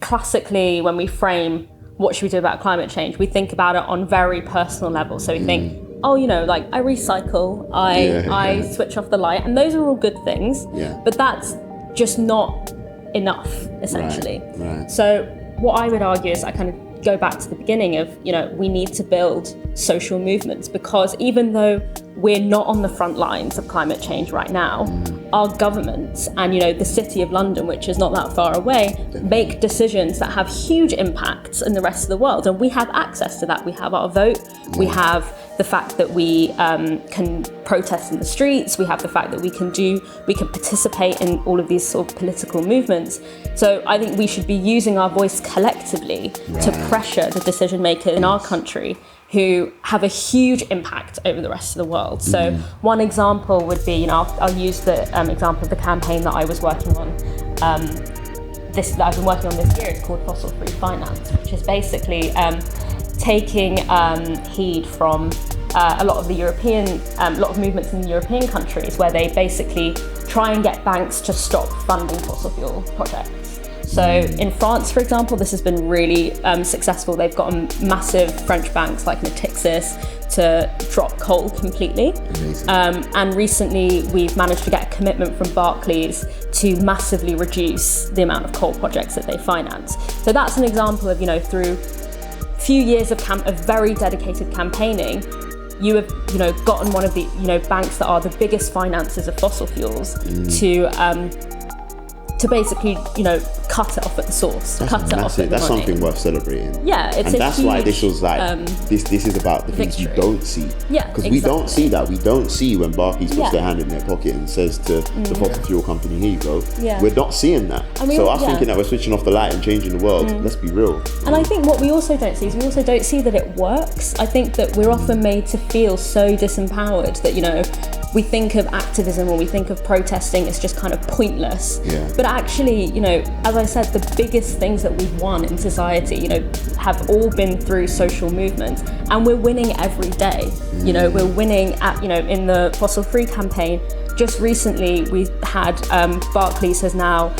classically, when we frame what should we do about climate change, we think about it on very personal levels. So we think, oh, you know, like I recycle, I switch off the light, and those are all good things. Yeah. But that's just not enough, essentially. Right. So what I would argue is I kind of go back to the beginning of, you know, we need to build social movements, because even though we're not on the front lines of climate change right now, our governments and, you know, the City of London, which is not that far away, make decisions that have huge impacts in the rest of the world. And we have access to that. We have our vote. We have the fact that we can protest in the streets. We have the fact that we can participate in all of these sort of political movements. So I think we should be using our voice collectively to pressure the decision maker in our country, who have a huge impact over the rest of the world. So one example would be, you know, I'll use the example of the campaign that I was working on, that I've been working on this year. It's called Fossil Free Finance, which is basically taking heed from a lot of movements in European countries, where they basically try and get banks to stop funding fossil fuel projects. So in France, for example, this has been really successful. They've gotten massive French banks like Natixis to drop coal completely. And recently we've managed to get a commitment from Barclays to massively reduce the amount of coal projects that they finance. So that's an example of, you know, through a few years of very dedicated campaigning, you have, you know, gotten one of the, you know, banks that are the biggest financiers of fossil fuels to basically, you know, cut it off at the source. That's massive. That's something worth celebrating. Yeah, it's and that's why this was like this is about the things you don't see. Yeah, because we don't see that. We don't see when Barclays puts their hand in their pocket and says to the fossil fuel company, "Here you go." Yeah. We're not seeing that. So us thinking that we're switching off the light and changing the world. Let's be real. And I think what we also don't see is we also don't see that it works. I think that we're often made to feel so disempowered that, you know, we think of activism or we think of protesting as just kind of pointless. But actually, you know, as I said, the biggest things that we've won in society, you know, have all been through social movements, and we're winning every day. You know, we're winning at, you know, in the fossil free campaign. Just recently, we had Barclays has now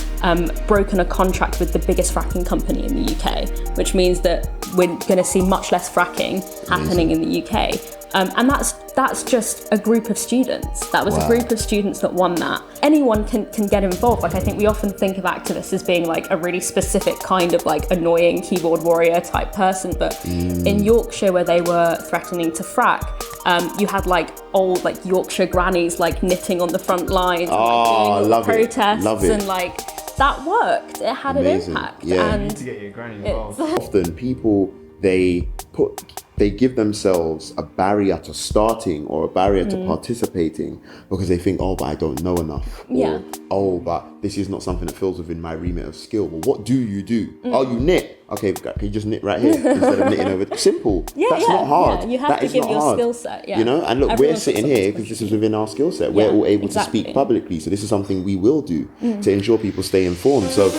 broken a contract with the biggest fracking company in the UK, which means that we're going to see much less fracking happening in the UK. And that's just a group of students. That was a group of students that won that. Anyone can get involved. Like, I think we often think of activists as being like a really specific kind of like annoying keyboard warrior type person. But in Yorkshire, where they were threatening to frack, you had like old like Yorkshire grannies like knitting on the front lines, and, like, doing protests, and like that worked. It had an impact. Yeah. And you need to get your granny involved. Often people they give themselves a barrier to starting or a barrier to participating because they think, oh, but I don't know enough. Or, oh, but this is not something that falls within my remit of skill. Well, what do you do? Oh, you knit. Okay, can you just knit right here instead of knitting over? Simple. That's not hard. Yeah. You have to give your skill set. Yeah. You know, and look, we're sitting here because this is within our skill set. We're all able to speak publicly. So this is something we will do to ensure people stay informed. So